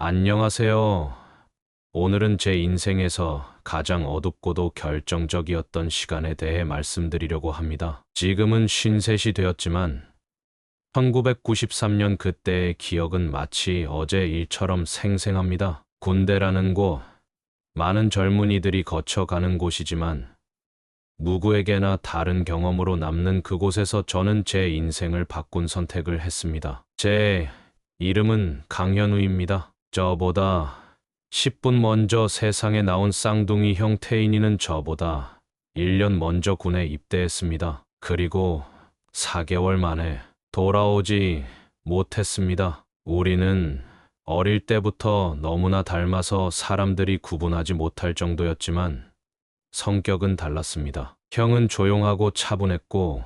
안녕하세요. 오늘은 제 인생에서 가장 어둡고도 결정적이었던 시간에 대해 말씀드리려고 합니다. 지금은 53이 되었지만 1993년 그때의 기억은 마치 어제 일처럼 생생합니다. 군대라는 곳, 많은 젊은이들이 거쳐가는 곳이지만 누구에게나 다른 경험으로 남는 그곳에서 저는 제 인생을 바꾼 선택을 했습니다. 제 이름은 강현우입니다. 저보다 10분 먼저 세상에 나온 쌍둥이 형 태인이는 저보다 1년 먼저 군에 입대했습니다. 그리고 4개월 만에 돌아오지 못했습니다. 우리는 어릴 때부터 너무나 닮아서 사람들이 구분하지 못할 정도였지만 성격은 달랐습니다. 형은 조용하고 차분했고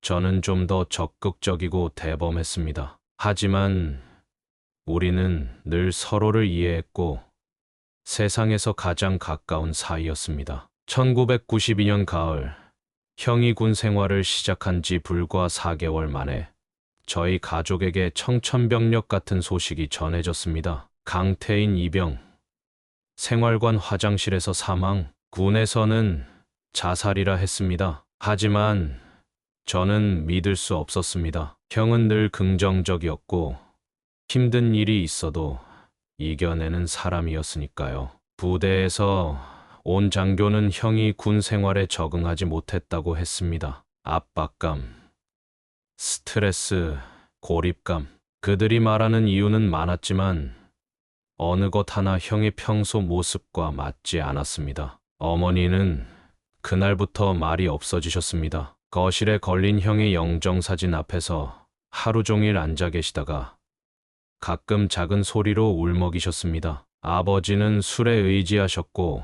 저는 좀 더 적극적이고 대범했습니다. 하지만 우리는 늘 서로를 이해했고 세상에서 가장 가까운 사이였습니다. 1992년 가을, 형이 군 생활을 시작한 지 불과 4개월 만에 저희 가족에게 청천벽력 같은 소식이 전해졌습니다. 강태인 이병, 생활관 화장실에서 사망, 군에서는 자살이라 했습니다. 하지만 저는 믿을 수 없었습니다. 형은 늘 긍정적이었고 힘든 일이 있어도 이겨내는 사람이었으니까요. 부대에서 온 장교는 형이 군 생활에 적응하지 못했다고 했습니다. 압박감, 스트레스, 고립감. 그들이 말하는 이유는 많았지만 어느 것 하나 형의 평소 모습과 맞지 않았습니다. 어머니는 그날부터 말이 없어지셨습니다. 거실에 걸린 형의 영정사진 앞에서 하루 종일 앉아 계시다가 가끔 작은 소리로 울먹이셨습니다. 아버지는 술에 의지하셨고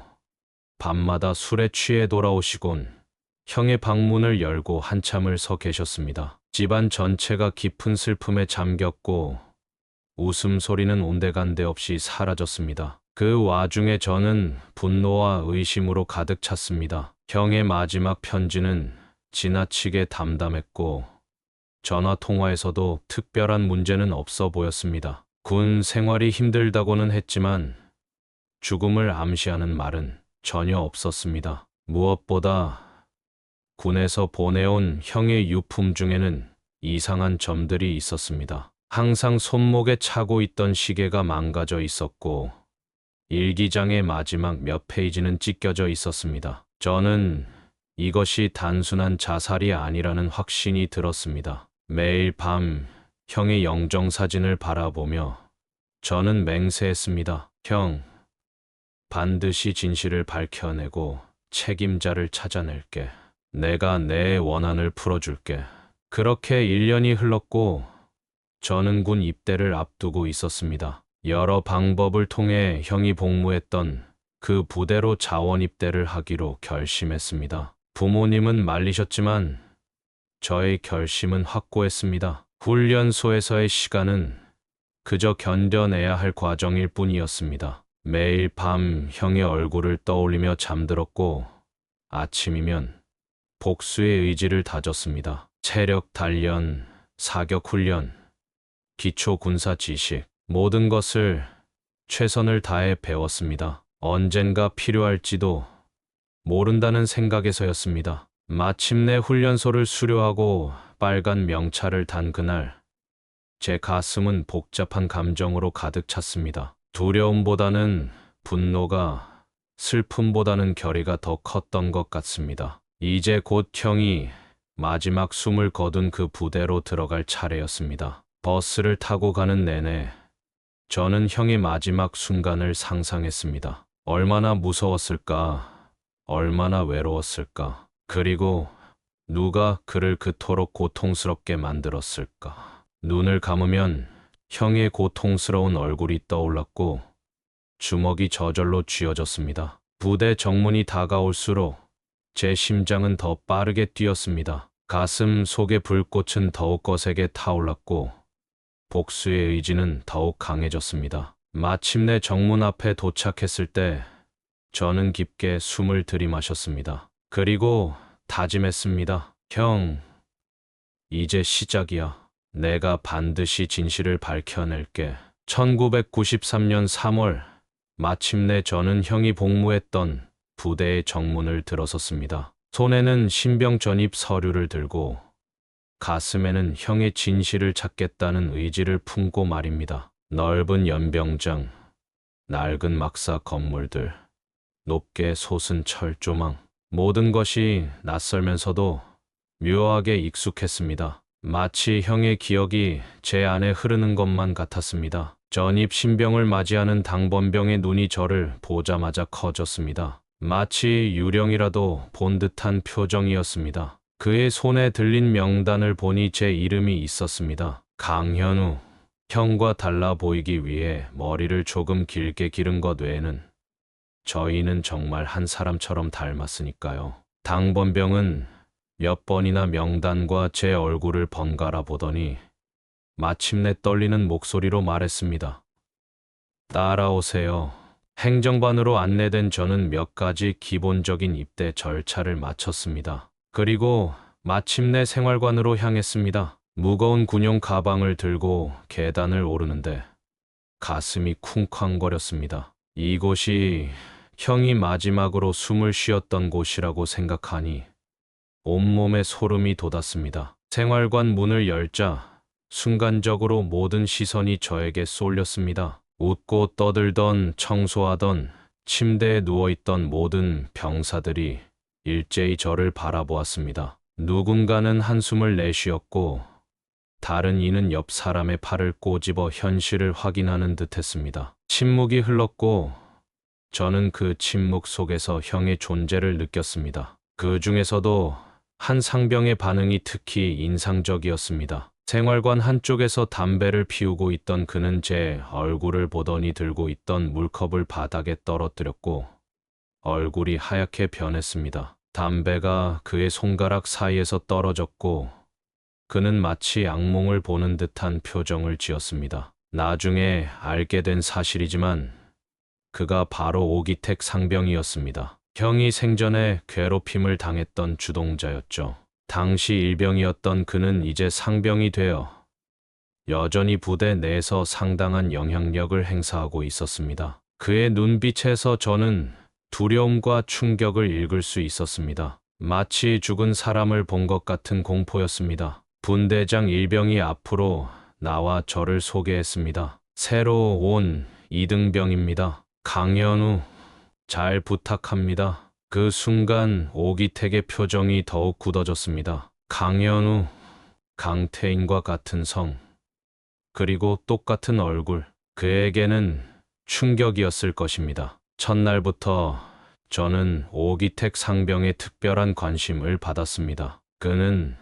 밤마다 술에 취해 돌아오시곤 형의 방문을 열고 한참을 서 계셨습니다. 집안 전체가 깊은 슬픔에 잠겼고 웃음소리는 온데간데 없이 사라졌습니다. 그 와중에 저는 분노와 의심으로 가득 찼습니다. 형의 마지막 편지는 지나치게 담담했고 전화 통화에서도 특별한 문제는 없어 보였습니다. 군 생활이 힘들다고는 했지만 죽음을 암시하는 말은 전혀 없었습니다. 무엇보다 군에서 보내온 형의 유품 중에는 이상한 점들이 있었습니다. 항상 손목에 차고 있던 시계가 망가져 있었고 일기장의 마지막 몇 페이지는 찢겨져 있었습니다. 저는 이것이 단순한 자살이 아니라는 확신이 들었습니다. 매일 밤 형의 영정사진을 바라보며 저는 맹세했습니다. 형, 반드시 진실을 밝혀내고 책임자를 찾아낼게. 내가 내 원한을 풀어줄게. 그렇게 1년이 흘렀고 저는 군 입대를 앞두고 있었습니다. 여러 방법을 통해 형이 복무했던 그 부대로 자원 입대를 하기로 결심했습니다. 부모님은 말리셨지만 저의 결심은 확고했습니다. 훈련소에서의 시간은 그저 견뎌내야 할 과정일 뿐이었습니다. 매일 밤 형의 얼굴을 떠올리며 잠들었고 아침이면 복수의 의지를 다졌습니다. 체력 단련, 사격 훈련, 기초 군사 지식, 모든 것을 최선을 다해 배웠습니다. 언젠가 필요할지도 모른다는 생각에서였습니다. 마침내 훈련소를 수료하고 빨간 명찰을 단 그날, 제 가슴은 복잡한 감정으로 가득 찼습니다. 두려움보다는 분노가, 슬픔보다는 결의가 더 컸던 것 같습니다. 이제 곧 형이 마지막 숨을 거둔 그 부대로 들어갈 차례였습니다. 버스를 타고 가는 내내 저는 형의 마지막 순간을 상상했습니다. 얼마나 무서웠을까, 얼마나 외로웠을까, 그리고 누가 그를 그토록 고통스럽게 만들었을까. 눈을 감으면 형의 고통스러운 얼굴이 떠올랐고 주먹이 저절로 쥐어졌습니다. 부대 정문이 다가올수록 제 심장은 더 빠르게 뛰었습니다. 가슴 속의 불꽃은 더욱 거세게 타올랐고 복수의 의지는 더욱 강해졌습니다. 마침내 정문 앞에 도착했을 때 저는 깊게 숨을 들이마셨습니다. 그리고 다짐했습니다. 형, 이제 시작이야. 내가 반드시 진실을 밝혀낼게. 1993년 3월, 마침내 저는 형이 복무했던 부대의 정문을 들어섰습니다. 손에는 신병 전입 서류를 들고 가슴에는 형의 진실을 찾겠다는 의지를 품고 말입니다. 넓은 연병장, 낡은 막사 건물들, 높게 솟은 철조망, 모든 것이 낯설면서도 묘하게 익숙했습니다. 마치 형의 기억이 제 안에 흐르는 것만 같았습니다. 전입 신병을 맞이하는 당번병의 눈이 저를 보자마자 커졌습니다. 마치 유령이라도 본 듯한 표정이었습니다. 그의 손에 들린 명단을 보니 제 이름이 있었습니다. 강현우. 형과 달라 보이기 위해 머리를 조금 길게 기른 것 외에는 저희는 정말 한 사람처럼 닮았으니까요. 당번병은 몇 번이나 명단과 제 얼굴을 번갈아 보더니 마침내 떨리는 목소리로 말했습니다. 따라오세요. 행정반으로 안내된 저는 몇 가지 기본적인 입대 절차를 마쳤습니다. 그리고 마침내 생활관으로 향했습니다. 무거운 군용 가방을 들고 계단을 오르는데 가슴이 쿵쾅거렸습니다. 이곳이 형이 마지막으로 숨을 쉬었던 곳이라고 생각하니 온몸에 소름이 돋았습니다. 생활관 문을 열자 순간적으로 모든 시선이 저에게 쏠렸습니다. 웃고 떠들던, 청소하던, 침대에 누워있던 모든 병사들이 일제히 저를 바라보았습니다. 누군가는 한숨을 내쉬었고 다른 이는 옆 사람의 팔을 꼬집어 현실을 확인하는 듯했습니다. 침묵이 흘렀고 저는 그 침묵 속에서 형의 존재를 느꼈습니다. 그 중에서도 한 상병의 반응이 특히 인상적이었습니다. 생활관 한쪽에서 담배를 피우고 있던 그는 제 얼굴을 보더니 들고 있던 물컵을 바닥에 떨어뜨렸고 얼굴이 하얗게 변했습니다. 담배가 그의 손가락 사이에서 떨어졌고 그는 마치 악몽을 보는 듯한 표정을 지었습니다. 나중에 알게 된 사실이지만 그가 바로 오기택 상병이었습니다. 형이 생전에 괴롭힘을 당했던 주동자였죠. 당시 일병이었던 그는 이제 상병이 되어 여전히 부대 내에서 상당한 영향력을 행사하고 있었습니다. 그의 눈빛에서 저는 두려움과 충격을 읽을 수 있었습니다. 마치 죽은 사람을 본 것 같은 공포였습니다. 분대장 일병이 앞으로 나와 저를 소개했습니다. 새로 온 이등병입니다. 강현우, 잘 부탁합니다. 그 순간 오기택의 표정이 더욱 굳어졌습니다. 강현우, 강태인과 같은 성, 그리고 똑같은 얼굴. 그에게는 충격이었을 것입니다. 첫날부터 저는 오기택 상병의 특별한 관심을 받았습니다. 그는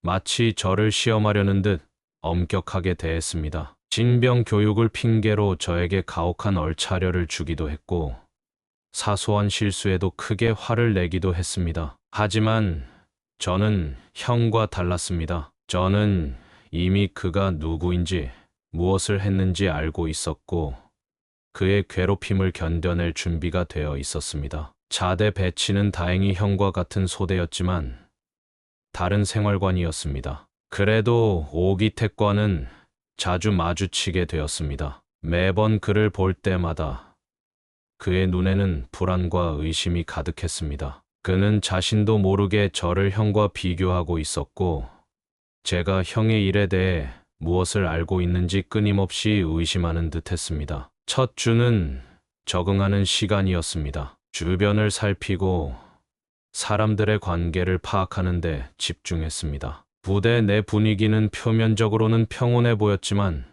마치 저를 시험하려는 듯 엄격하게 대했습니다. 신병 교육을 핑계로 저에게 가혹한 얼차려를 주기도 했고 사소한 실수에도 크게 화를 내기도 했습니다. 하지만 저는 형과 달랐습니다. 저는 이미 그가 누구인지 무엇을 했는지 알고 있었고 그의 괴롭힘을 견뎌낼 준비가 되어 있었습니다. 자대 배치는 다행히 형과 같은 소대였지만 다른 생활관이었습니다. 그래도 오기택과는 자주 마주치게 되었습니다. 매번 그를 볼 때마다 그의 눈에는 불안과 의심이 가득했습니다. 그는 자신도 모르게 저를 형과 비교하고 있었고 제가 형의 일에 대해 무엇을 알고 있는지 끊임없이 의심하는 듯했습니다. 첫 주는 적응하는 시간이었습니다. 주변을 살피고 사람들의 관계를 파악하는 데 집중했습니다. 부대 내 분위기는 표면적으로는 평온해 보였지만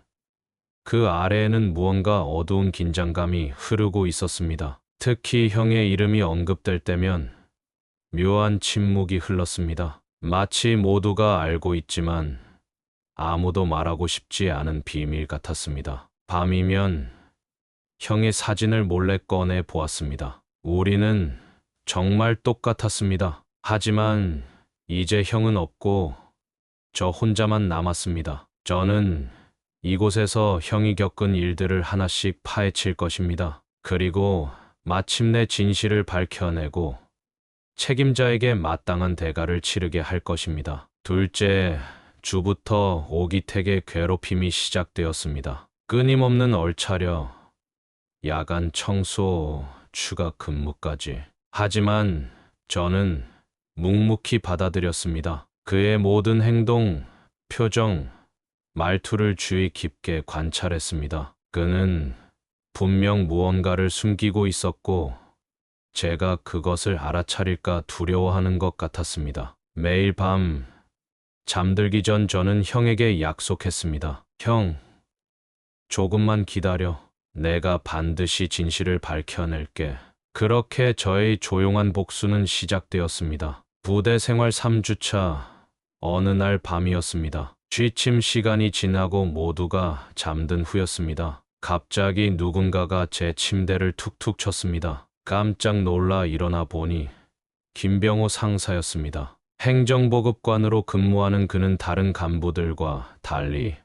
그 아래에는 무언가 어두운 긴장감이 흐르고 있었습니다. 특히 형의 이름이 언급될 때면 묘한 침묵이 흘렀습니다. 마치 모두가 알고 있지만 아무도 말하고 싶지 않은 비밀 같았습니다. 밤이면 형의 사진을 몰래 꺼내 보았습니다. 우리는 정말 똑같았습니다. 하지만 이제 형은 없고 저 혼자만 남았습니다. 저는 이곳에서 형이 겪은 일들을 하나씩 파헤칠 것입니다. 그리고 마침내 진실을 밝혀내고 책임자에게 마땅한 대가를 치르게 할 것입니다. 둘째 주부터 오기택의 괴롭힘이 시작되었습니다. 끊임없는 얼차려, 야간 청소, 추가 근무까지. 하지만 저는 묵묵히 받아들였습니다. 그의 모든 행동, 표정, 말투를 주의 깊게 관찰했습니다. 그는 분명 무언가를 숨기고 있었고, 제가 그것을 알아차릴까 두려워하는 것 같았습니다. 매일 밤 잠들기 전 저는 형에게 약속했습니다. 형, 조금만 기다려. 내가 반드시 진실을 밝혀낼게. 그렇게 저의 조용한 복수는 시작되었습니다. 부대 생활 3주차, 어느 날 밤이었습니다. 취침 시간이 지나고 모두가 잠든 후였습니다. 갑자기 누군가가 제 침대를 툭툭 쳤습니다. 깜짝 놀라 일어나 보니 김병호 상사였습니다. 행정보급관으로 근무하는 그는 다른 간부들과 달리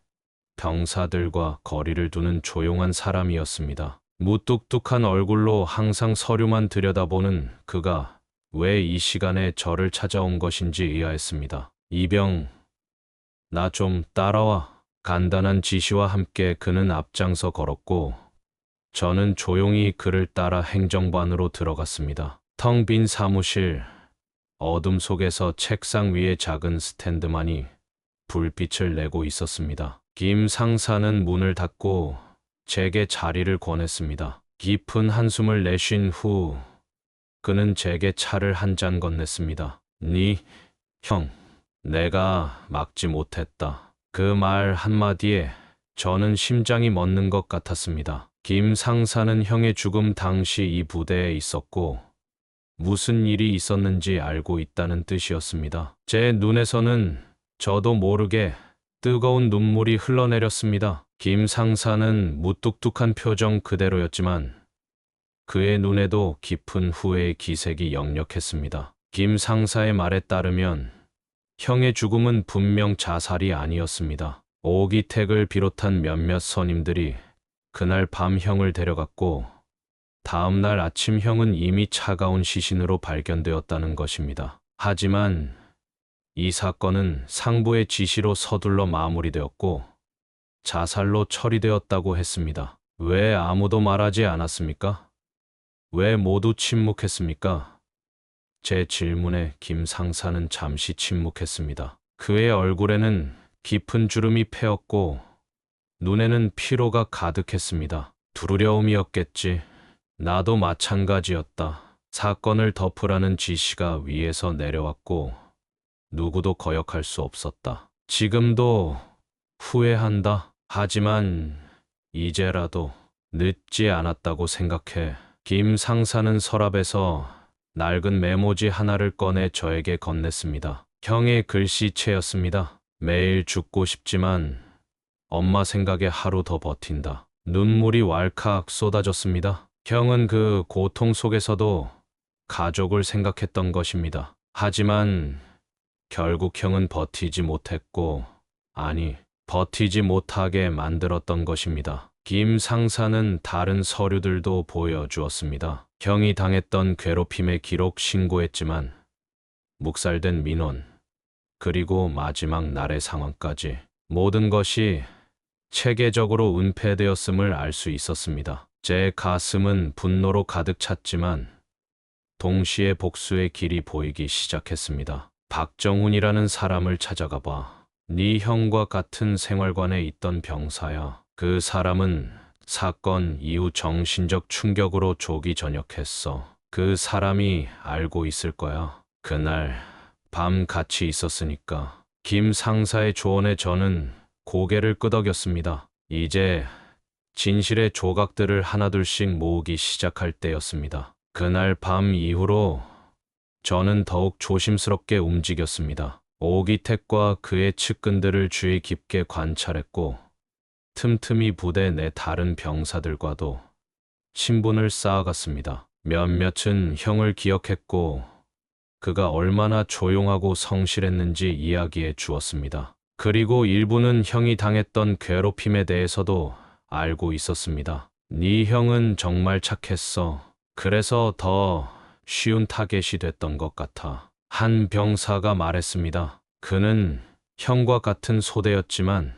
병사들과 거리를 두는 조용한 사람이었습니다. 무뚝뚝한 얼굴로 항상 서류만 들여다보는 그가 왜 이 시간에 저를 찾아온 것인지 의아했습니다. 이병, 나 좀 따라와. 간단한 지시와 함께 그는 앞장서 걸었고, 저는 조용히 그를 따라 행정반으로 들어갔습니다. 텅 빈 사무실, 어둠 속에서 책상 위에 작은 스탠드만이 불빛을 내고 있었습니다. 김 상사는 문을 닫고 제게 자리를 권했습니다. 깊은 한숨을 내쉰 후 그는 제게 차를 한 잔 건넸습니다. 형, 내가 막지 못했다. 그 말 한마디에 저는 심장이 멎는 것 같았습니다. 김 상사는 형의 죽음 당시 이 부대에 있었고 무슨 일이 있었는지 알고 있다는 뜻이었습니다. 제 눈에서는 저도 모르게 뜨거운 눈물이 흘러내렸습니다. 김 상사는 무뚝뚝한 표정 그대로였지만 그의 눈에도 깊은 후회의 기색이 역력했습니다. 김 상사의 말에 따르면 형의 죽음은 분명 자살이 아니었습니다. 오기택을 비롯한 몇몇 선임들이 그날 밤 형을 데려갔고 다음 날 아침 형은 이미 차가운 시신으로 발견되었다는 것입니다. 하지만 이 사건은 상부의 지시로 서둘러 마무리되었고 자살로 처리되었다고 했습니다. 왜 아무도 말하지 않았습니까? 왜 모두 침묵했습니까? 제 질문에 김 상사는 잠시 침묵했습니다. 그의 얼굴에는 깊은 주름이 패었고 눈에는 피로가 가득했습니다. 두려움이었겠지. 나도 마찬가지였다. 사건을 덮으라는 지시가 위에서 내려왔고 누구도 거역할 수 없었다. 지금도 후회한다. 하지만 이제라도 늦지 않았다고 생각해. 김 상사는 서랍에서 낡은 메모지 하나를 꺼내 저에게 건넸습니다. 형의 글씨체였습니다. 매일 죽고 싶지만 엄마 생각에 하루 더 버틴다. 눈물이 왈칵 쏟아졌습니다. 형은 그 고통 속에서도 가족을 생각했던 것입니다. 하지만 결국 형은 버티지 못했고, 아니, 버티지 못하게 만들었던 것입니다. 김 상사는 다른 서류들도 보여주었습니다. 형이 당했던 괴롭힘의 기록 신고했지만 묵살된 민원, 그리고 마지막 날의 상황까지 모든 것이 체계적으로 은폐되었음을 알 수 있었습니다. 제 가슴은 분노로 가득 찼지만 동시에 복수의 길이 보이기 시작했습니다. 박정훈이라는 사람을 찾아가 봐. 네 형과 같은 생활관에 있던 병사야. 그 사람은 사건 이후 정신적 충격으로 조기 전역했어. 그 사람이 알고 있을 거야. 그날 밤 같이 있었으니까. 김 상사의 조언에 저는 고개를 끄덕였습니다. 이제 진실의 조각들을 하나둘씩 모으기 시작할 때였습니다. 그날 밤 이후로 저는 더욱 조심스럽게 움직였습니다. 오기택과 그의 측근들을 주의 깊게 관찰했고 틈틈이 부대 내 다른 병사들과도 친분을 쌓아갔습니다. 몇몇은 형을 기억했고 그가 얼마나 조용하고 성실했는지 이야기해 주었습니다. 그리고 일부는 형이 당했던 괴롭힘에 대해서도 알고 있었습니다. 네 형은 정말 착했어. 그래서 더 쉬운 타겟이 됐던 것 같아. 한 병사가 말했습니다. 그는 형과 같은 소대였지만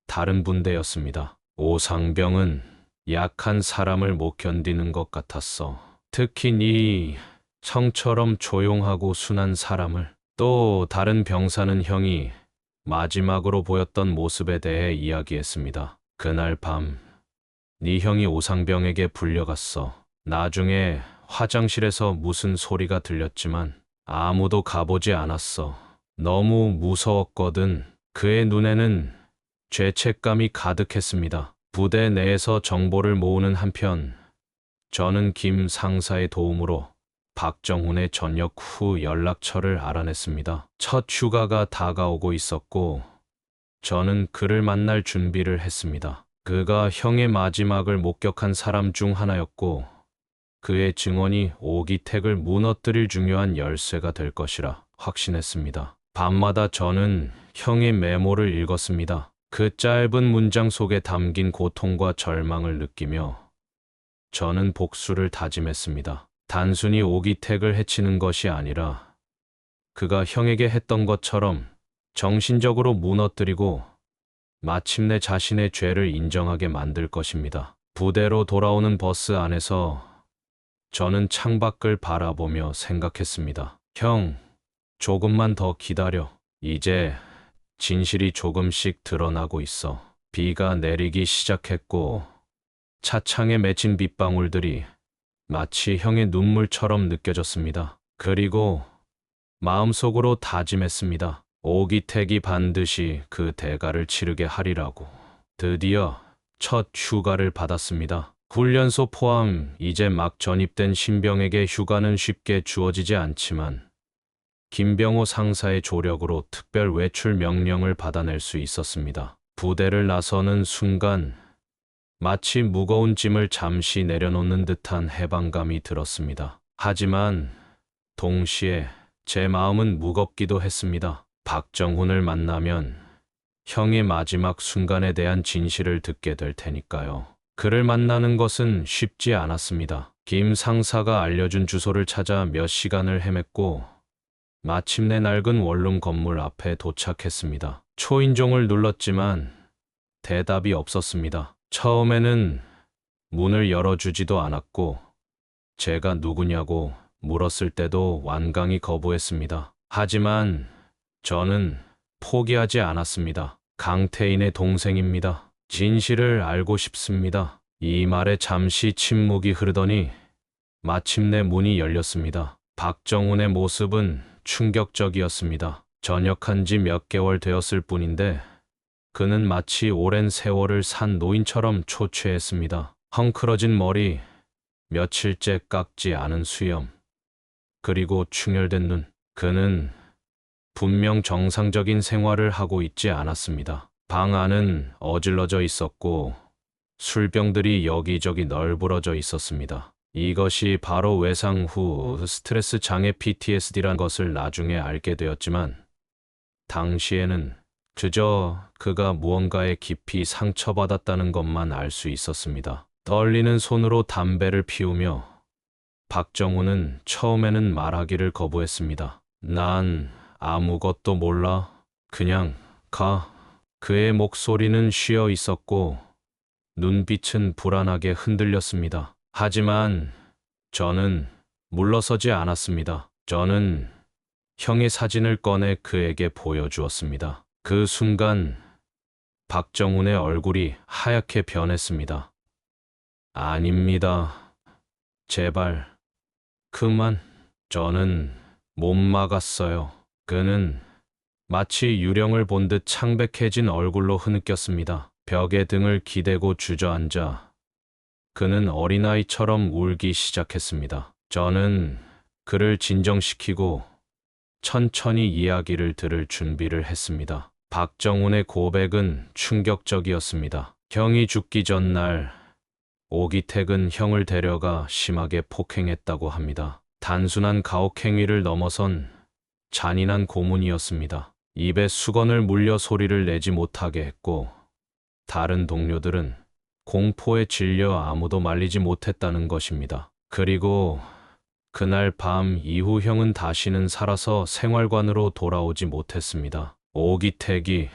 다른 분대였습니다. 오상병은 약한 사람을 못 견디는 것 같았어. 특히 네 성처럼 조용하고 순한 사람을. 또 다른 병사는 형이 마지막으로 보였던 모습에 대해 이야기했습니다. 그날 밤 네 형이 오상병에게 불려갔어. 나중에 화장실에서 무슨 소리가 들렸지만 아무도 가보지 않았어. 너무 무서웠거든. 그의 눈에는 죄책감이 가득했습니다. 부대 내에서 정보를 모으는 한편 저는 김 상사의 도움으로 박정훈의 전역 후 연락처를 알아냈습니다. 첫 휴가가 다가오고 있었고 저는 그를 만날 준비를 했습니다. 그가 형의 마지막을 목격한 사람 중 하나였고 그의 증언이 오기택을 무너뜨릴 중요한 열쇠가 될 것이라 확신했습니다. 밤마다 저는 형의 메모를 읽었습니다. 그 짧은 문장 속에 담긴 고통과 절망을 느끼며 저는 복수를 다짐했습니다. 단순히 오기택을 해치는 것이 아니라 그가 형에게 했던 것처럼 정신적으로 무너뜨리고 마침내 자신의 죄를 인정하게 만들 것입니다. 부대로 돌아오는 버스 안에서 저는 창밖을 바라보며 생각했습니다. 형, 조금만 더 기다려. 이제 진실이 조금씩 드러나고 있어. 비가 내리기 시작했고 차창에 맺힌 빗방울들이 마치 형의 눈물처럼 느껴졌습니다. 그리고 마음속으로 다짐했습니다. 오기택이 반드시 그 대가를 치르게 하리라고. 드디어 첫 휴가를 받았습니다. 훈련소 포함 이제 막 전입된 신병에게 휴가는 쉽게 주어지지 않지만 김병호 상사의 조력으로 특별 외출 명령을 받아낼 수 있었습니다. 부대를 나서는 순간 마치 무거운 짐을 잠시 내려놓는 듯한 해방감이 들었습니다. 하지만 동시에 제 마음은 무겁기도 했습니다. 박정훈을 만나면 형의 마지막 순간에 대한 진실을 듣게 될 테니까요. 그를 만나는 것은 쉽지 않았습니다. 김 상사가 알려준 주소를 찾아 몇 시간을 헤맸고 마침내 낡은 원룸 건물 앞에 도착했습니다. 초인종을 눌렀지만 대답이 없었습니다. 처음에는 문을 열어주지도 않았고 제가 누구냐고 물었을 때도 완강히 거부했습니다. 하지만 저는 포기하지 않았습니다. 강태인의 동생입니다. 진실을 알고 싶습니다. 이 말에 잠시 침묵이 흐르더니 마침내 문이 열렸습니다. 박정훈의 모습은 충격적이었습니다. 전역한 지 몇 개월 되었을 뿐인데 그는 마치 오랜 세월을 산 노인처럼 초췌했습니다. 헝클어진 머리, 며칠째 깎지 않은 수염, 그리고 충혈된 눈. 그는 분명 정상적인 생활을 하고 있지 않았습니다. 방 안은 어질러져 있었고 술병들이 여기저기 널브러져 있었습니다. 이것이 바로 외상 후 스트레스 장애 PTSD란 것을 나중에 알게 되었지만 당시에는 그저 그가 무언가에 깊이 상처받았다는 것만 알 수 있었습니다. 떨리는 손으로 담배를 피우며 박정훈은 처음에는 말하기를 거부했습니다. 난 아무것도 몰라. 그냥 가. 그의 목소리는 쉬어 있었고 눈빛은 불안하게 흔들렸습니다. 하지만 저는 물러서지 않았습니다. 저는 형의 사진을 꺼내 그에게 보여주었습니다. 그 순간 박정훈의 얼굴이 하얗게 변했습니다. 아닙니다. 제발 그만. 저는 못 막았어요. 그는 마치 유령을 본 듯 창백해진 얼굴로 흐느꼈습니다. 벽에 등을 기대고 주저앉아 그는 어린아이처럼 울기 시작했습니다. 저는 그를 진정시키고 천천히 이야기를 들을 준비를 했습니다. 박정훈의 고백은 충격적이었습니다. 형이 죽기 전날 오기택은 형을 데려가 심하게 폭행했다고 합니다. 단순한 가혹행위를 넘어선 잔인한 고문이었습니다. 입에 수건을 물려 소리를 내지 못하게 했고 다른 동료들은 공포에 질려 아무도 말리지 못했다는 것입니다. 그리고 그날 밤 이후 형은 다시는 살아서 생활관으로 돌아오지 못했습니다. 오기택이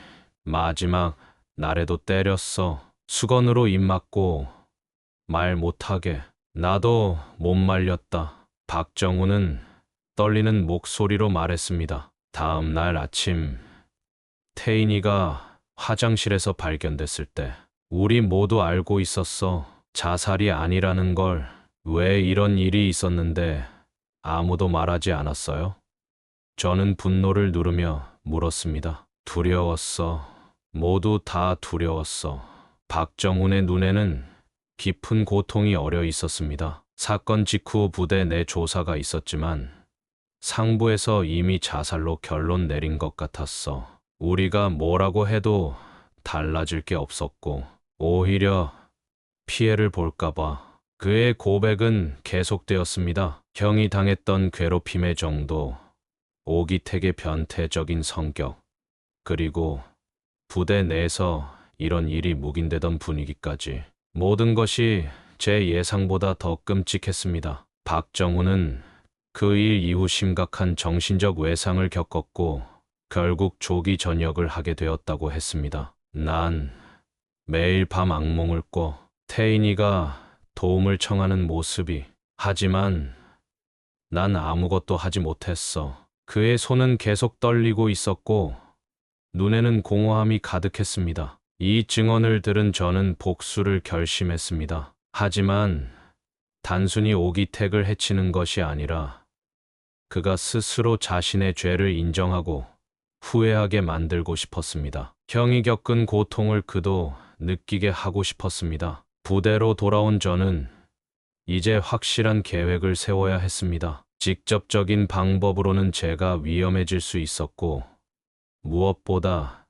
마지막 날에도 때렸어. 수건으로 입 막고 말 못하게. 나도 못 말렸다. 박정우는 떨리는 목소리로 말했습니다. 다음 날 아침, 태인이가 화장실에서 발견됐을 때 우리 모두 알고 있었어. 자살이 아니라는 걸. 왜 이런 일이 있었는데 아무도 말하지 않았어요? 저는 분노를 누르며 물었습니다. 두려웠어. 모두 다 두려웠어. 박정훈의 눈에는 깊은 고통이 어려 있었습니다. 사건 직후 부대 내 조사가 있었지만 상부에서 이미 자살로 결론 내린 것 같았어. 우리가 뭐라고 해도 달라질 게 없었고 오히려 피해를 볼까봐. 그의 고백은 계속되었습니다. 형이 당했던 괴롭힘의 정도, 오기택의 변태적인 성격, 그리고 부대 내에서 이런 일이 묵인되던 분위기까지. 모든 것이 제 예상보다 더 끔찍했습니다. 박정우는 그 일 이후 심각한 정신적 외상을 겪었고 결국 조기 전역을 하게 되었다고 했습니다. 난 매일 밤 악몽을 꿔. 태인이가 도움을 청하는 모습이. 하지만 난 아무것도 하지 못했어. 그의 손은 계속 떨리고 있었고 눈에는 공허함이 가득했습니다. 이 증언을 들은 저는 복수를 결심했습니다. 하지만 단순히 오기택을 해치는 것이 아니라 그가 스스로 자신의 죄를 인정하고 후회하게 만들고 싶었습니다. 형이 겪은 고통을 그도 느끼게 하고 싶었습니다. 부대로 돌아온 저는 이제 확실한 계획을 세워야 했습니다. 직접적인 방법으로는 제가 위험해질 수 있었고 무엇보다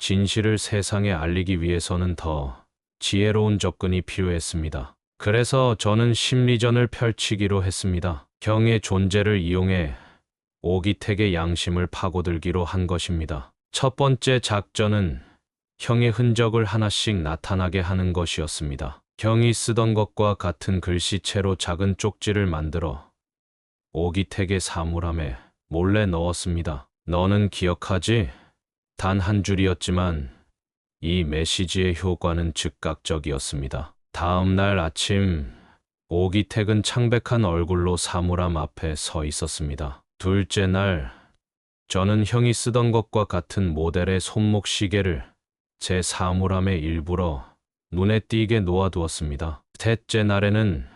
진실을 세상에 알리기 위해서는 더 지혜로운 접근이 필요했습니다. 그래서 저는 심리전을 펼치기로 했습니다. 형의 존재를 이용해 오기택의 양심을 파고들기로 한 것입니다. 첫 번째 작전은 형의 흔적을 하나씩 나타나게 하는 것이었습니다. 형이 쓰던 것과 같은 글씨체로 작은 쪽지를 만들어 오기택의 사물함에 몰래 넣었습니다. 너는 기억하지? 단 한 줄이었지만 이 메시지의 효과는 즉각적이었습니다. 다음 날 아침, 오기택은 창백한 얼굴로 사물함 앞에 서 있었습니다. 둘째 날, 저는 형이 쓰던 것과 같은 모델의 손목 시계를 제 사물함에 일부러 눈에 띄게 놓아두었습니다. 셋째 날에는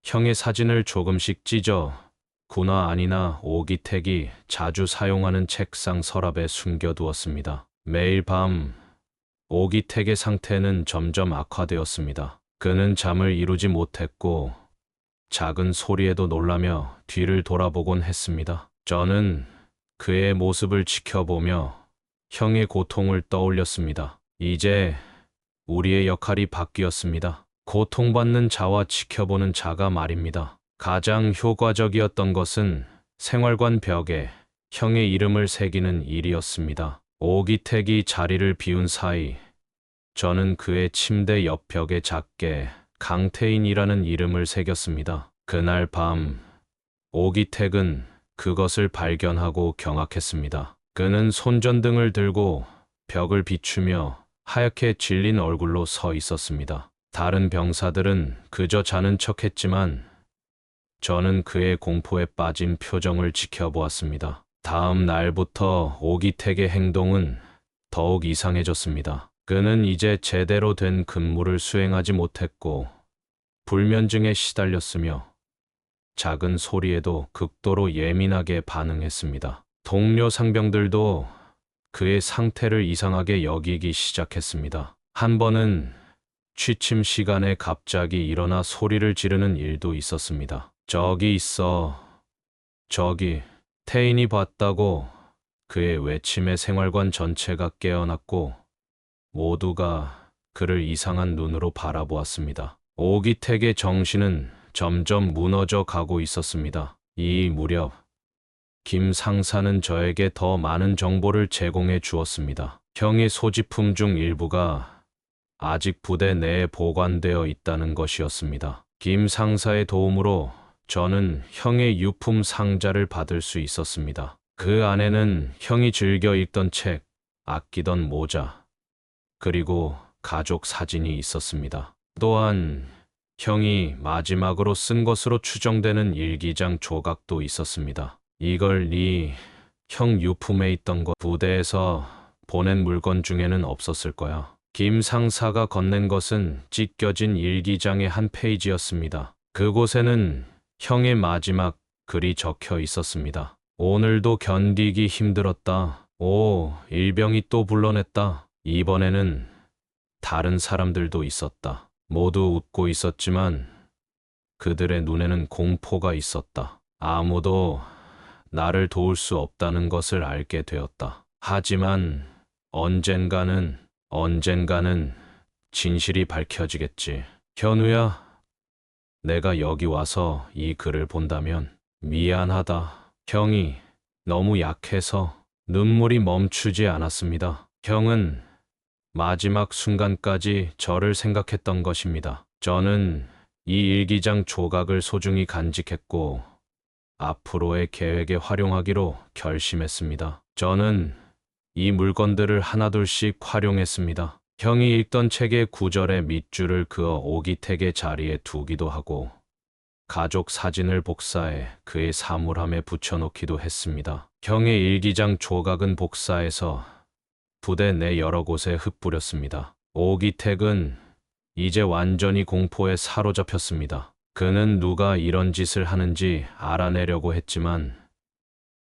형의 사진을 조금씩 찢어 구나 아니나 오기택이 자주 사용하는 책상 서랍에 숨겨두었습니다. 매일 밤 오기택의 상태는 점점 악화되었습니다. 그는 잠을 이루지 못했고 작은 소리에도 놀라며 뒤를 돌아보곤 했습니다. 저는 그의 모습을 지켜보며 형의 고통을 떠올렸습니다. 이제 우리의 역할이 바뀌었습니다. 고통받는 자와 지켜보는 자가 말입니다. 가장 효과적이었던 것은 생활관 벽에 형의 이름을 새기는 일이었습니다. 오기택이 자리를 비운 사이 저는 그의 침대 옆 벽에 작게 강태인이라는 이름을 새겼습니다. 그날 밤 오기택은 그것을 발견하고 경악했습니다. 그는 손전등을 들고 벽을 비추며 하얗게 질린 얼굴로 서 있었습니다. 다른 병사들은 그저 자는 척했지만 저는 그의 공포에 빠진 표정을 지켜보았습니다. 다음 날부터 오기택의 행동은 더욱 이상해졌습니다. 그는 이제 제대로 된 근무를 수행하지 못했고 불면증에 시달렸으며 작은 소리에도 극도로 예민하게 반응했습니다. 동료 상병들도 그의 상태를 이상하게 여기기 시작했습니다. 한 번은 취침 시간에 갑자기 일어나 소리를 지르는 일도 있었습니다. 저기 있어. 저기. 태인이 봤다고 그의 외침에 생활관 전체가 깨어났고 모두가 그를 이상한 눈으로 바라보았습니다. 오기택의 정신은 점점 무너져 가고 있었습니다. 이 무렵 김 상사는 저에게 더 많은 정보를 제공해 주었습니다. 형의 소지품 중 일부가 아직 부대 내에 보관되어 있다는 것이었습니다. 김 상사의 도움으로 저는 형의 유품 상자를 받을 수 있었습니다. 그 안에는 형이 즐겨 읽던 책, 아끼던 모자, 그리고 가족 사진이 있었습니다. 또한 형이 마지막으로 쓴 것으로 추정되는 일기장 조각도 있었습니다. 이걸 네 형 유품에 있던 것, 부대에서 보낸 물건 중에는 없었을 거야. 김 상사가 건넨 것은 찢겨진 일기장의 한 페이지였습니다. 그곳에는 형의 마지막 글이 적혀 있었습니다. 오늘도 견디기 힘들었다. 오, 일병이 또 불러냈다. 이번에는 다른 사람들도 있었다. 모두 웃고 있었지만 그들의 눈에는 공포가 있었다. 아무도 나를 도울 수 없다는 것을 알게 되었다. 하지만 언젠가는 진실이 밝혀지겠지. 현우야, 내가 여기 와서 이 글을 본다면 미안하다. 형이 너무 약해서 눈물이 멈추지 않았습니다. 형은 마지막 순간까지 저를 생각했던 것입니다. 저는 이 일기장 조각을 소중히 간직했고 앞으로의 계획에 활용하기로 결심했습니다. 저는 이 물건들을 하나둘씩 활용했습니다. 형이 읽던 책의 구절에 밑줄을 그어 오기택의 자리에 두기도 하고 가족 사진을 복사해 그의 사물함에 붙여놓기도 했습니다. 형의 일기장 조각은 복사해서 부대 내 여러 곳에 흩뿌렸습니다. 오기택은 이제 완전히 공포에 사로잡혔습니다. 그는 누가 이런 짓을 하는지 알아내려고 했지만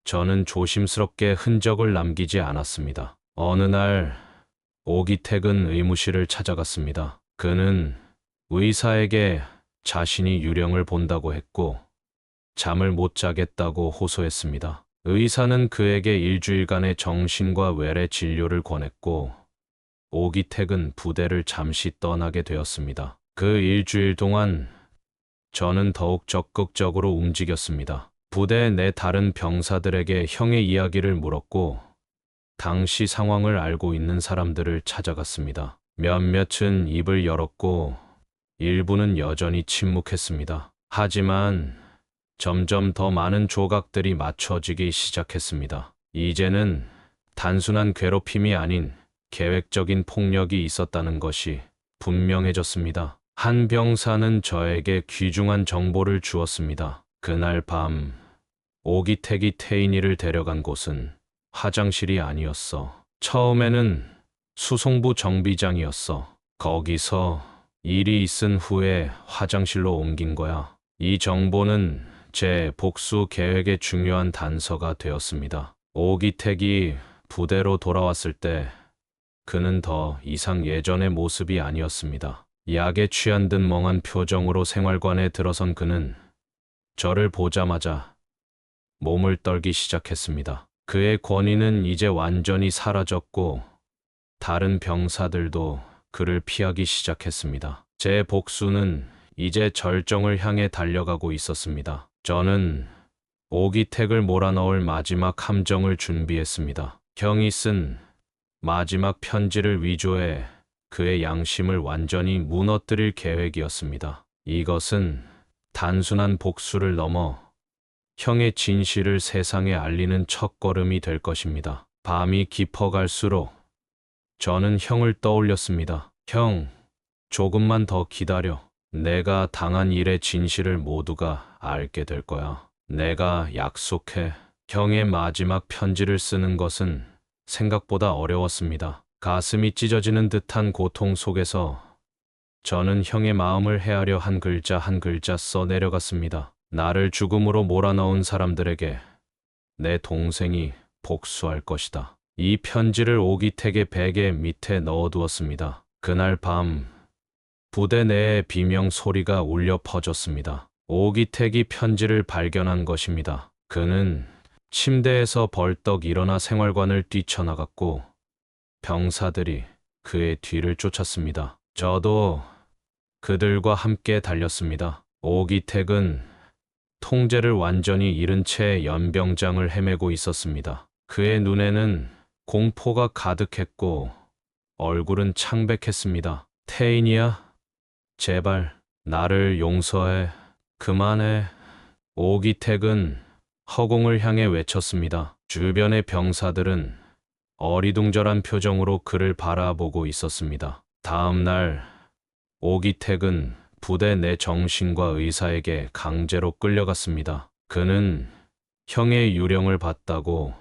저는 조심스럽게 흔적을 남기지 않았습니다. 어느 날 오기택은 의무실을 찾아갔습니다. 그는 의사에게 자신이 유령을 본다고 했고 잠을 못 자겠다고 호소했습니다. 의사는 그에게 일주일간의 정신과 외래 진료를 권했고 오기택은 부대를 잠시 떠나게 되었습니다. 그 일주일 동안 저는 더욱 적극적으로 움직였습니다. 부대 내 다른 병사들에게 형의 이야기를 물었고 당시 상황을 알고 있는 사람들을 찾아갔습니다. 몇몇은 입을 열었고 일부는 여전히 침묵했습니다. 하지만 점점 더 많은 조각들이 맞춰지기 시작했습니다. 이제는 단순한 괴롭힘이 아닌 계획적인 폭력이 있었다는 것이 분명해졌습니다. 한 병사는 저에게 귀중한 정보를 주었습니다. 그날 밤 오기택이 태인이를 데려간 곳은 화장실이 아니었어. 처음에는 수송부 정비장이었어. 거기서 일이 있은 후에 화장실로 옮긴 거야. 이 정보는 제 복수 계획의 중요한 단서가 되었습니다. 오기택이 부대로 돌아왔을 때 그는 더 이상 예전의 모습이 아니었습니다. 약에 취한 듯 멍한 표정으로 생활관에 들어선 그는 저를 보자마자 몸을 떨기 시작했습니다. 그의 권위는 이제 완전히 사라졌고 다른 병사들도 그를 피하기 시작했습니다. 제 복수는 이제 절정을 향해 달려가고 있었습니다. 저는 오기택을 몰아넣을 마지막 함정을 준비했습니다. 형이 쓴 마지막 편지를 위조해 그의 양심을 완전히 무너뜨릴 계획이었습니다. 이것은 단순한 복수를 넘어 형의 진실을 세상에 알리는 첫걸음이 될 것입니다. 밤이 깊어갈수록 저는 형을 떠올렸습니다. 형, 조금만 더 기다려. 내가 당한 일의 진실을 모두가 알게 될 거야. 내가 약속해. 형의 마지막 편지를 쓰는 것은 생각보다 어려웠습니다. 가슴이 찢어지는 듯한 고통 속에서 저는 형의 마음을 헤아려 한 글자 한 글자 써 내려갔습니다. 나를 죽음으로 몰아넣은 사람들에게 내 동생이 복수할 것이다. 이 편지를 오기택의 베개 밑에 넣어두었습니다. 그날 밤 부대 내에 비명 소리가 울려 퍼졌습니다. 오기택이 편지를 발견한 것입니다. 그는 침대에서 벌떡 일어나 생활관을 뛰쳐나갔고 병사들이 그의 뒤를 쫓았습니다. 저도 그들과 함께 달렸습니다. 오기택은 통제를 완전히 잃은 채 연병장을 헤매고 있었습니다. 그의 눈에는 공포가 가득했고 얼굴은 창백했습니다. 태인이야, 제발 나를 용서해. 그만해. 오기택은 허공을 향해 외쳤습니다. 주변의 병사들은 어리둥절한 표정으로 그를 바라보고 있었습니다. 다음 날 오기택은 부대 내 정신과 의사에게 강제로 끌려갔습니다. 그는 형의 유령을 봤다고,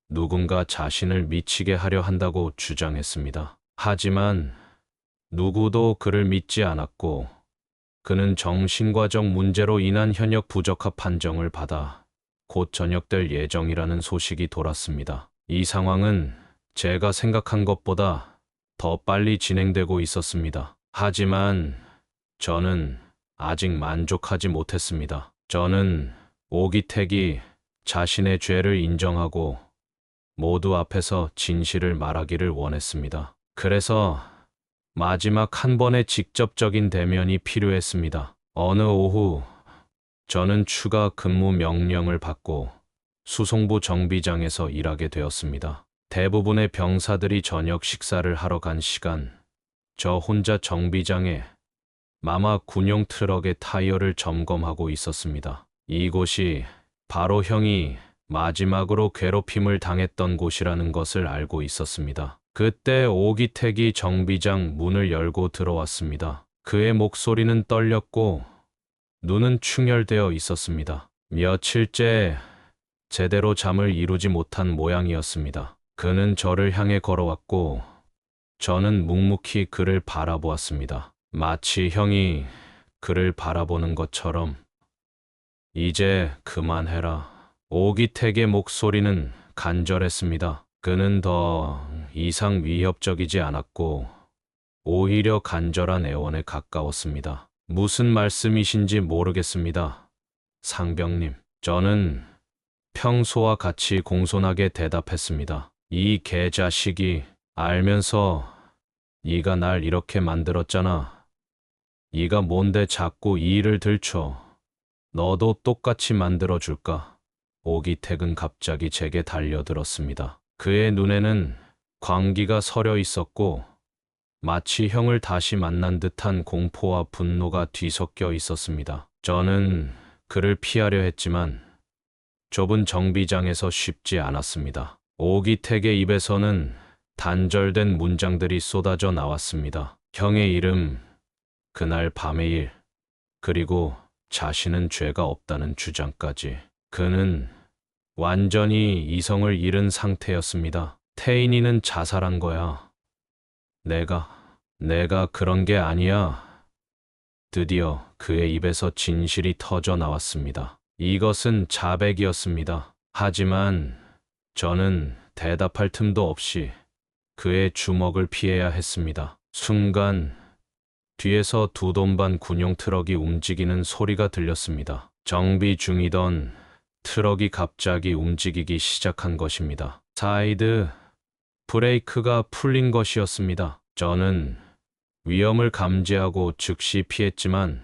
누군가 자신을 미치게 하려 한다고 주장했습니다. 하지만 누구도 그를 믿지 않았고, 그는 정신과적 문제로 인한 현역 부적합 판정을 받아 곧 전역될 예정이라는 소식이 돌았습니다. 이 상황은 제가 생각한 것보다 더 빨리 진행되고 있었습니다. 하지만 저는 아직 만족하지 못했습니다. 저는 오기택이 자신의 죄를 인정하고 모두 앞에서 진실을 말하기를 원했습니다. 그래서 마지막 한 번의 직접적인 대면이 필요했습니다. 어느 오후, 저는 추가 근무 명령을 받고 수송부 정비장에서 일하게 되었습니다. 대부분의 병사들이 저녁 식사를 하러 간 시간, 저 혼자 정비장에 마마 군용 트럭의 타이어를 점검하고 있었습니다. 이곳이 바로 형이 마지막으로 괴롭힘을 당했던 곳이라는 것을 알고 있었습니다. 그때 오기택이 정비장 문을 열고 들어왔습니다. 그의 목소리는 떨렸고 눈은 충혈되어 있었습니다. 며칠째 제대로 잠을 이루지 못한 모양이었습니다. 그는 저를 향해 걸어왔고 저는 묵묵히 그를 바라보았습니다. 마치 형이 그를 바라보는 것처럼. 이제 그만해라. 오기택의 목소리는 간절했습니다. 그는 더 이상 위협적이지 않았고 오히려 간절한 애원에 가까웠습니다. 무슨 말씀이신지 모르겠습니다. 상병님. 저는 평소와 같이 공손하게 대답했습니다. 이 개자식이 알면서 네가 날 이렇게 만들었잖아. 네가 뭔데 자꾸 이 일을 들춰. 너도 똑같이 만들어줄까? 오기택은 갑자기 제게 달려들었습니다. 그의 눈에는 광기가 서려 있었고 마치 형을 다시 만난 듯한 공포와 분노가 뒤섞여 있었습니다. 저는 그를 피하려 했지만 좁은 정비장에서 쉽지 않았습니다. 오기택의 입에서는 단절된 문장들이 쏟아져 나왔습니다. 형의 이름, 그날 밤의 일, 그리고 자신은 죄가 없다는 주장까지. 그는 완전히 이성을 잃은 상태였습니다. 태인이는 자살한 거야. 내가 그런 게 아니야. 드디어 그의 입에서 진실이 터져 나왔습니다. 이것은 자백이었습니다. 하지만 저는 대답할 틈도 없이 그의 주먹을 피해야 했습니다. 순간 뒤에서 두 돈반 군용 트럭이 움직이는 소리가 들렸습니다. 정비 중이던 트럭이 갑자기 움직이기 시작한 것입니다. 사이드 브레이크가 풀린 것이었습니다. 저는 위험을 감지하고 즉시 피했지만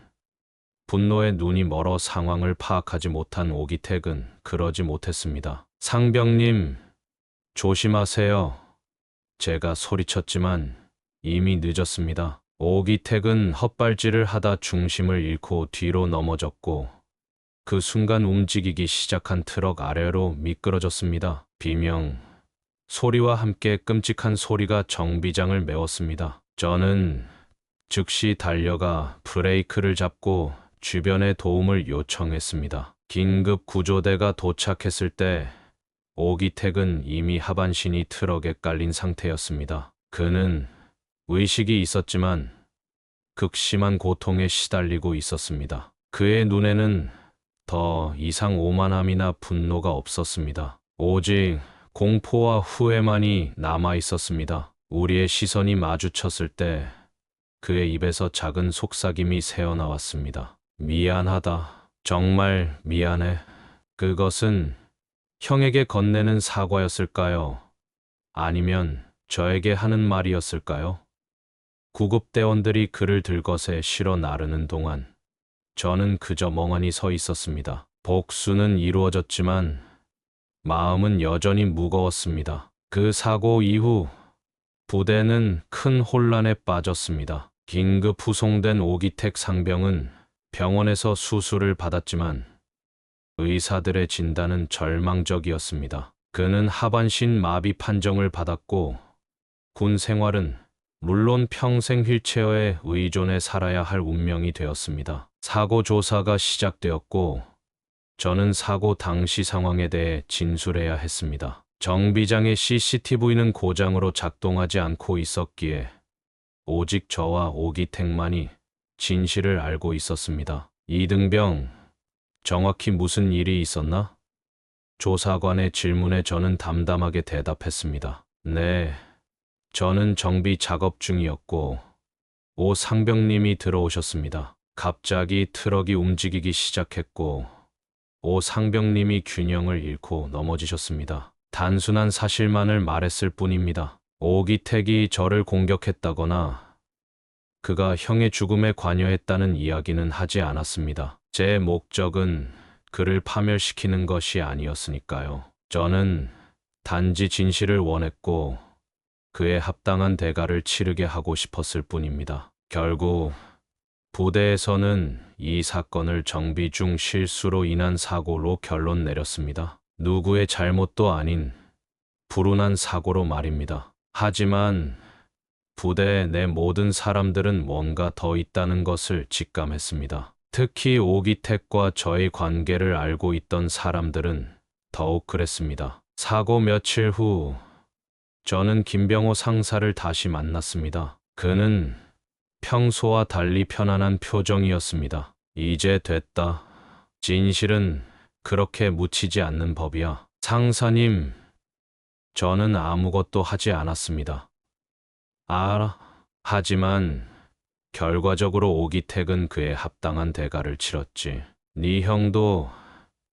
분노에 눈이 멀어 상황을 파악하지 못한 오기택은 그러지 못했습니다. 상병님, 조심하세요. 제가 소리쳤지만 이미 늦었습니다. 오기택은 헛발질을 하다 중심을 잃고 뒤로 넘어졌고 그 순간 움직이기 시작한 트럭 아래로 미끄러졌습니다. 비명, 소리와 함께 끔찍한 소리가 정비장을 메웠습니다. 저는 즉시 달려가 브레이크를 잡고 주변의 도움을 요청했습니다. 긴급 구조대가 도착했을 때 오기택은 이미 하반신이 트럭에 깔린 상태였습니다. 그는 의식이 있었지만 극심한 고통에 시달리고 있었습니다. 그의 눈에는 더 이상 오만함이나 분노가 없었습니다. 오직 공포와 후회만이 남아 있었습니다. 우리의 시선이 마주쳤을 때 그의 입에서 작은 속삭임이 새어나왔습니다. 미안하다. 정말 미안해. 그것은 형에게 건네는 사과였을까요? 아니면 저에게 하는 말이었을까요? 구급대원들이 그를 들것에 실어 나르는 동안 저는 그저 멍하니 서 있었습니다. 복수는 이루어졌지만 마음은 여전히 무거웠습니다. 그 사고 이후 부대는 큰 혼란에 빠졌습니다. 긴급 후송된 오기택 상병은 병원에서 수술을 받았지만 의사들의 진단은 절망적이었습니다. 그는 하반신 마비 판정을 받았고 군 생활은 물론 평생 휠체어에 의존해 살아야 할 운명이 되었습니다. 사고 조사가 시작되었고 저는 사고 당시 상황에 대해 진술해야 했습니다. 정비장의 CCTV는 고장으로 작동하지 않고 있었기에 오직 저와 오기택만이 진실을 알고 있었습니다. 이등병, 정확히 무슨 일이 있었나? 조사관의 질문에 저는 담담하게 대답했습니다. 네, 저는 정비 작업 중이었고 오 상병님이 들어오셨습니다. 갑자기 트럭이 움직이기 시작했고 오 상병님이 균형을 잃고 넘어지셨습니다. 단순한 사실만을 말했을 뿐입니다. 오기택이 저를 공격했다거나 그가 형의 죽음에 관여했다는 이야기는 하지 않았습니다. 제 목적은 그를 파멸시키는 것이 아니었으니까요. 저는 단지 진실을 원했고 그에 합당한 대가를 치르게 하고 싶었을 뿐입니다. 결국 부대에서는 이 사건을 정비 중 실수로 인한 사고로 결론 내렸습니다. 누구의 잘못도 아닌 불운한 사고로 말입니다. 하지만 부대의 내 모든 사람들은 뭔가 더 있다는 것을 직감했습니다. 특히 오기택과 저의 관계를 알고 있던 사람들은 더욱 그랬습니다. 사고 며칠 후 저는 김병호 상사를 다시 만났습니다. 그는 평소와 달리 편안한 표정이었습니다. 이제 됐다. 진실은 그렇게 묻히지 않는 법이야. 상사님, 저는 아무것도 하지 않았습니다. 알아. 하지만 결과적으로 오기택은 그에 합당한 대가를 치렀지. 네 형도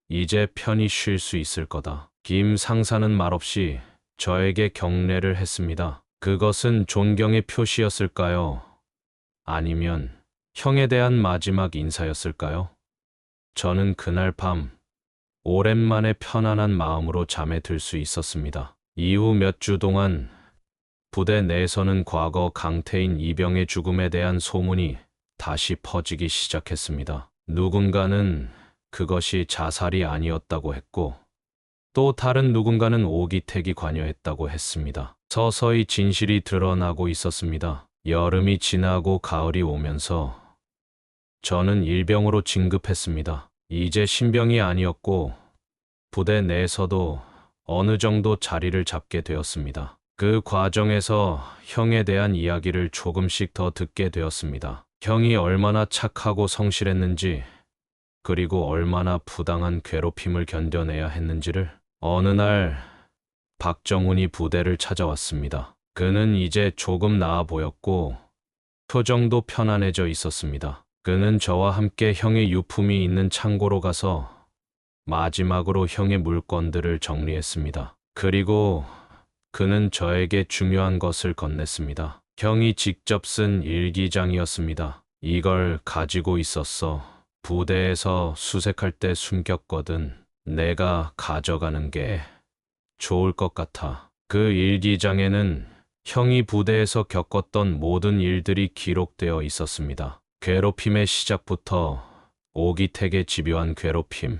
이제 편히 쉴 수 있을 거다. 김 상사는 말없이 저에게 경례를 했습니다. 그것은 존경의 표시였을까요? 아니면 형에 대한 마지막 인사였을까요? 저는 그날 밤 오랜만에 편안한 마음으로 잠에 들 수 있었습니다. 이후 몇 주 동안 부대 내에서는 과거 강태인 이병의 죽음에 대한 소문이 다시 퍼지기 시작했습니다. 누군가는 그것이 자살이 아니었다고 했고 또 다른 누군가는 오기택이 관여했다고 했습니다. 서서히 진실이 드러나고 있었습니다. 여름이 지나고 가을이 오면서 저는 일병으로 진급했습니다. 이제 신병이 아니었고 부대 내에서도 어느 정도 자리를 잡게 되었습니다. 그 과정에서 형에 대한 이야기를 조금씩 더 듣게 되었습니다. 형이 얼마나 착하고 성실했는지 그리고 얼마나 부당한 괴롭힘을 견뎌내야 했는지를. 어느 날 박정훈이 부대를 찾아왔습니다. 그는 이제 조금 나아 보였고 표정도 편안해져 있었습니다. 그는 저와 함께 형의 유품이 있는 창고로 가서 마지막으로 형의 물건들을 정리했습니다. 그리고 그는 저에게 중요한 것을 건넸습니다. 형이 직접 쓴 일기장이었습니다. 이걸 가지고 있었어. 부대에서 수색할 때 숨겼거든. 내가 가져가는 게 좋을 것 같아. 그 일기장에는 형이 부대에서 겪었던 모든 일들이 기록되어 있었습니다. 괴롭힘의 시작부터 오기택의 집요한 괴롭힘,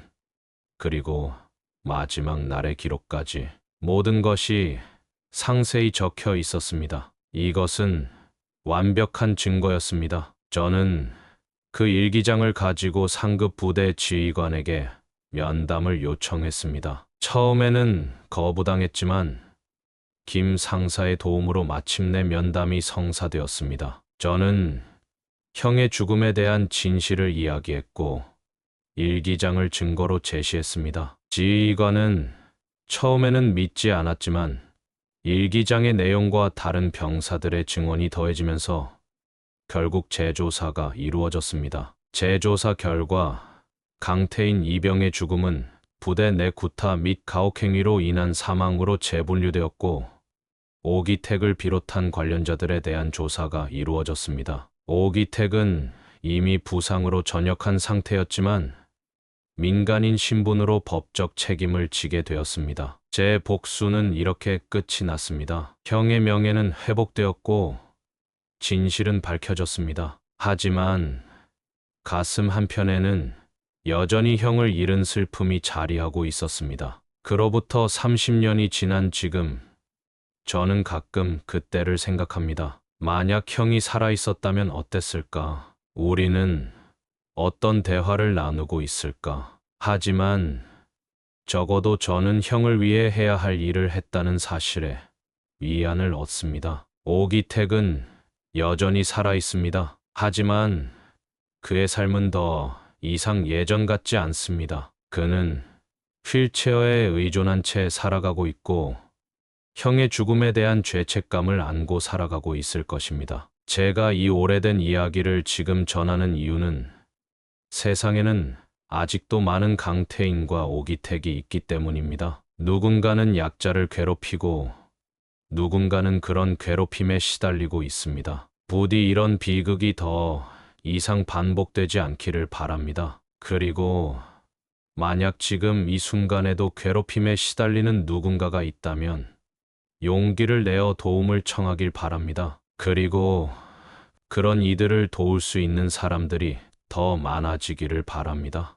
그리고 마지막 날의 기록까지 모든 것이 상세히 적혀 있었습니다. 이것은 완벽한 증거였습니다. 저는 그 일기장을 가지고 상급 부대 지휘관에게 면담을 요청했습니다. 처음에는 거부당했지만 김 상사의 도움으로 마침내 면담이 성사되었습니다. 저는 형의 죽음에 대한 진실을 이야기했고 일기장을 증거로 제시했습니다. 지휘관은 처음에는 믿지 않았지만 일기장의 내용과 다른 병사들의 증언이 더해지면서 결국 재조사가 이루어졌습니다. 재조사 결과 강태인 이병의 죽음은 부대 내 구타 및 가혹행위로 인한 사망으로 재분류되었고 오기택을 비롯한 관련자들에 대한 조사가 이루어졌습니다. 오기택은 이미 부상으로 전역한 상태였지만 민간인 신분으로 법적 책임을 지게 되었습니다. 제 복수는 이렇게 끝이 났습니다. 형의 명예는 회복되었고 진실은 밝혀졌습니다. 하지만 가슴 한편에는 여전히 형을 잃은 슬픔이 자리하고 있었습니다. 그로부터 30년이 지난 지금 저는 가끔 그때를 생각합니다. 만약 형이 살아 있었다면 어땠을까? 우리는 어떤 대화를 나누고 있을까? 하지만 적어도 저는 형을 위해 해야 할 일을 했다는 사실에 위안을 얻습니다. 오기택은 여전히 살아 있습니다. 하지만 그의 삶은 더 이상 예전 같지 않습니다. 그는 휠체어에 의존한 채 살아가고 있고 형의 죽음에 대한 죄책감을 안고 살아가고 있을 것입니다. 제가 이 오래된 이야기를 지금 전하는 이유는 세상에는 아직도 많은 강태인과 오기택이 있기 때문입니다. 누군가는 약자를 괴롭히고 누군가는 그런 괴롭힘에 시달리고 있습니다. 부디 이런 비극이 더 이상 반복되지 않기를 바랍니다. 그리고 만약 지금 이 순간에도 괴롭힘에 시달리는 누군가가 있다면 용기를 내어 도움을 청하길 바랍니다. 그리고 그런 이들을 도울 수 있는 사람들이 더 많아지기를 바랍니다.